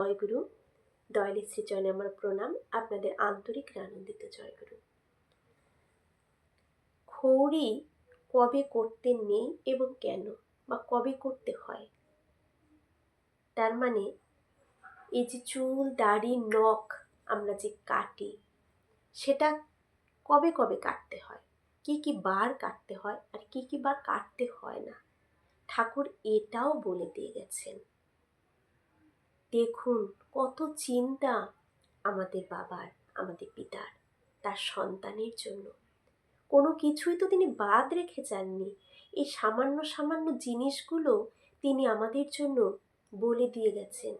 জয়গুরু। দয়ালের শ্রীচরণে আমার প্রণাম। আপনাদের আন্তরিক আনন্দিত জয়গুরু। ক্ষৌরী কবে করতে নেই এবং কেন, বা কবে করতে হয়, তার মানে এই যে চুল দাড়ি নখ আমরা যে কাটি, সেটা কবে কবে কাটতে হয়, কি কি বার কাটতে হয় আর কি কি বার কাটতে হয় না, ঠাকুর এটাও বলে দিয়ে গেছেন। দেখুন কত চিন্তা আমাদের বাবার, আমাদের পিতার, তার সন্তানের জন্য। কোনো কিছুই তো তিনি বাদ রেখে যাননি। এই সামান্য সামান্য জিনিসগুলো তিনি আমাদের জন্য বলে দিয়ে গেছেন।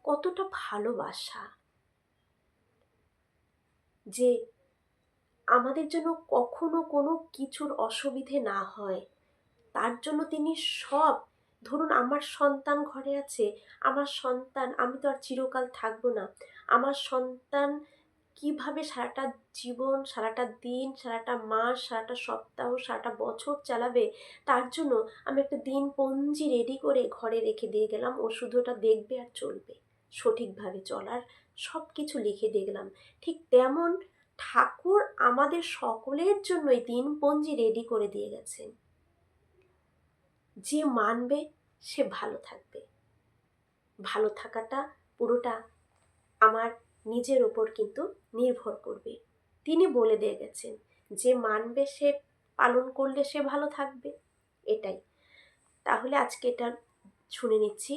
কতটা ভালোবাসা, যে আমাদের জন্য কখনো কোনো কিছুর অসুবিধে না হয়, তার জন্য তিনি সব, ধরুন আমার সন্তান ঘরে আছে, আমার সন্তান, আমি তো আর চিরকাল থাকবো না, আমার সন্তান কিভাবে সারাটা জীবন, সারাটা দিন, সারাটা মাস, সারাটা সপ্তাহ, সারাটা বছর চালাবে, তার জন্য আমি একটা দিনপঞ্জি রেডি করে ঘরে রেখে দিয়ে গেলাম। ও শুধু ওটা দেখবে আর চলবে, সঠিকভাবে চলার সব কিছু লিখে দিয়ে গেলাম। ঠিক তেমন ঠাকুর আমাদের সকলের জন্য এই দিনপঞ্জি রেডি করে দিয়ে গেছেন। যে মানবে সে ভালো থাকবে। ভালো থাকাটা পুরোটা আমার নিজের ওপর কিন্তু নির্ভর করবে। তিনি বলে দিয়ে গেছেন, যে মানবে সে পালন করলে সে ভালো থাকবে, এটাই। তাহলে আজকে এটা শুনে নিচ্ছি।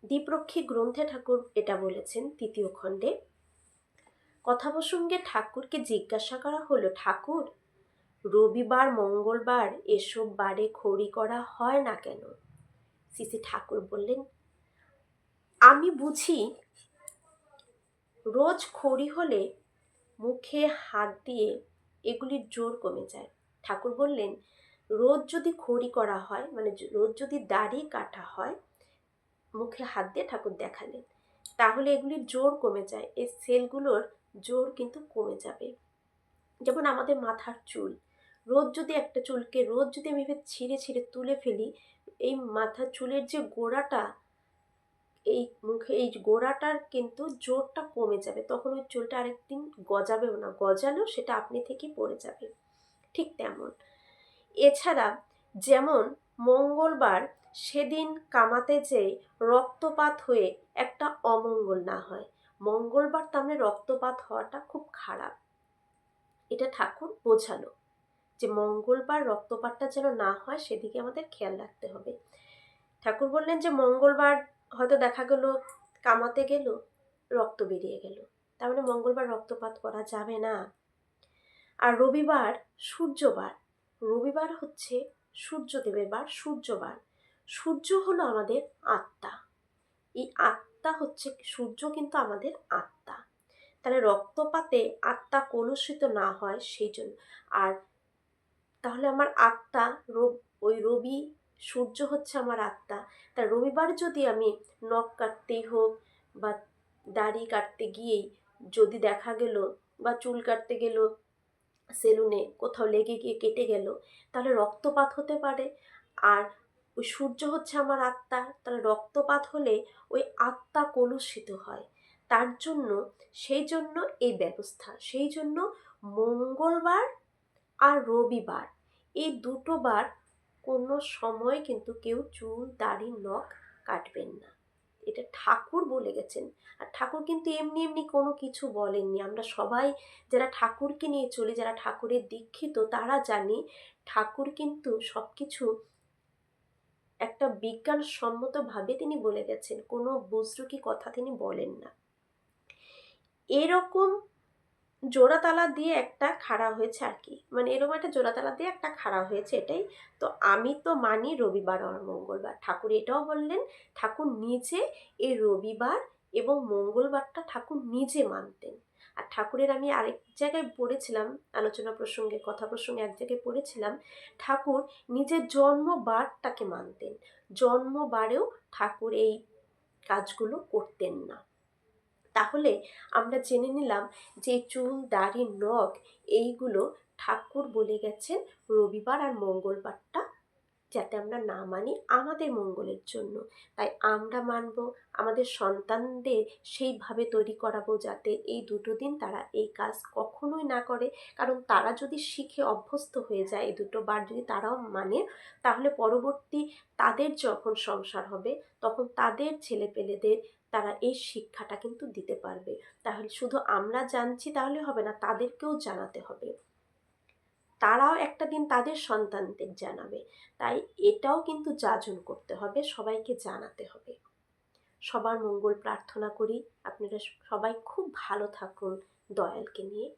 দ্বীপরক্ষী গ্রন্থে ঠাকুর এটা বলেছেন, ৩য় খণ্ডে। কথা প্রসঙ্গে ঠাকুরকে জিজ্ঞাসা করা হলো, ঠাকুর রবিবার মঙ্গলবার এসব বারে খড়ি করা হয় না কেন? শ্রী ঠাকুর বললেন, আমি বুঝি রোজ খড়ি হলে মুখে হাত দিয়ে এগুলির জোর কমে যায়। ঠাকুর বললেন, রোজ যদি খড়ি করা হয়, মানে রোজ যদি দাড়ি কাটা হয়, মুখে হাত দিয়ে ঠাকুর দেখালেন, তাহলে এগুলির জোর কমে যায়, এই সেলগুলোর জোর কিন্তু কমে যাবে। যেমন আমাদের মাথার চুল, রোজ যদি একটা চুলকে রোজ যদি আমি ছিঁড়ে ছিঁড়ে তুলে ফেলি, এই মাথার চুলের যে গোড়াটা, এই মুখে এই গোড়াটার কিন্তু জোরটা কমে যাবে, তখন ওই চুলটা আরেকদিন গজাবেও না, গজালেও সেটা আপনি থেকেই পড়ে যাবে। ঠিক তেমন এছাড়া যেমন মঙ্গলবার সেদিন কামাতে যেয়ে রক্তপাত হয়ে একটা অমঙ্গল না হয়, মঙ্গলবার তার মানে রক্তপাত হওয়াটা খুব খারাপ, এটা ঠাকুর বোঝালো, যে মঙ্গলবার রক্তপাতটা যেন না হয় সেদিকে আমাদের খেয়াল রাখতে হবে। ঠাকুর বললেন যে মঙ্গলবার হয়তো দেখা গেল কামাতে গেল, রক্ত বেরিয়ে গেল, তার মানে মঙ্গলবার রক্তপাত করা যাবে না। আর রবিবার সূর্যবার, রবিবার হচ্ছে সূর্যদেবের বার, সূর্যবার। সূর্য হলো আমাদের আত্মা, এই আত্মা হচ্ছে সূর্য, কিন্তু আমাদের আত্মা। তাহলে রক্তপাতে আত্মা কলুষিত না হয় সেই জন্য। আর তাহলে আমার আত্মা ওই রবি, সূর্য হচ্ছে আমার আত্মা। তা রবিবার যদি আমি নখ কাটতেই হোক বা দাড়ি কাটতে গিয়েই যদি দেখা গেল, বা চুল কাটতে গেল সেলুনে কোথাও লেগে গিয়ে কেটে গেল, তাহলে রক্তপাত হতে পারে। আর ওই সূর্য হচ্ছে আমার আত্মা, তাহলে রক্তপাত হলে ওই আত্মা কলুষিত হয়। তার জন্য, সেই জন্য এই ব্যবস্থা, সেই জন্য মঙ্গলবার আর রবিবার, এই দুটো বার কোনো সময় কিন্তু কেউ চুল দাড়ি নখ কাটবেন না, এটা ঠাকুর বলে গেছেন। আর ঠাকুর কিন্তু এমনি এমনি কোনো কিছু বলেননি। আমরা সবাই যারা ঠাকুরকে নিয়ে চলি, যারা ঠাকুরের দীক্ষিত, তারা জানি ঠাকুর কিন্তু সব কিছু একটা বিজ্ঞানসম্মতভাবে তিনি বলে গেছেন, কোনো বুজরুকি কথা তিনি বলেন না। এরকম জোড়াতালা দিয়ে একটা খাড়া হয়েছে আর কি, মানে এরকম একটা জোড়াতালা দিয়ে একটা খাড়া হয়েছে, এটাই তো। আমি তো মানি রবিবার আর মঙ্গলবার, ঠাকুর এটাও বললেন, ঠাকুর নিজে এই রবিবার এবং মঙ্গলবারটা ঠাকুর নিজে মানতেন। আর ঠাকুরের আমি আরেক জায়গায় পড়েছিলাম, আলোচনা প্রসঙ্গে, কথা প্রসঙ্গে এক জায়গায় পড়েছিলাম, ঠাকুর নিজের জন্মবারটাকে মানতেন, জন্মবারেও ঠাকুর এই কাজগুলো করতেন না। তাহলে আমরা জেনে নিলাম যে চুল দাড়ি নখ এইগুলো ঠাকুর বলে গেছেন রবিবার আর মঙ্গলবারটা যাতে আমরা না মানি আমাদের মঙ্গলের জন্য। তাই আমরা মানব, আমাদের সন্তানদের সেইভাবে তৈরি করাবো যাতে এই দুটো দিন তারা এই কাজ কখনোই না করে। কারণ তারা যদি শিখে অভ্যস্ত হয়ে যায়, এই দুটো বার যদি তারাও মানে, তাহলে পরবর্তী তাদের যখন সংসার হবে তখন তাদের ছেলেপেলেদের তারা এই শিক্ষাটা কিন্তু দিতে পারবে। তাহলে শুধু আমরা জানছি তাহলে হবে না, তাদেরকেও জানাতে হবে, তারাও একটা দিন তাদের সন্তানদের জানাবে। তাই এটাও কিন্তু যাজন করতে হবে, সবাইকে জানাতে হবে। সবার মঙ্গল প্রার্থনা করি। আপনারা সবাই খুব ভালো থাকুন দয়ালকে নিয়ে।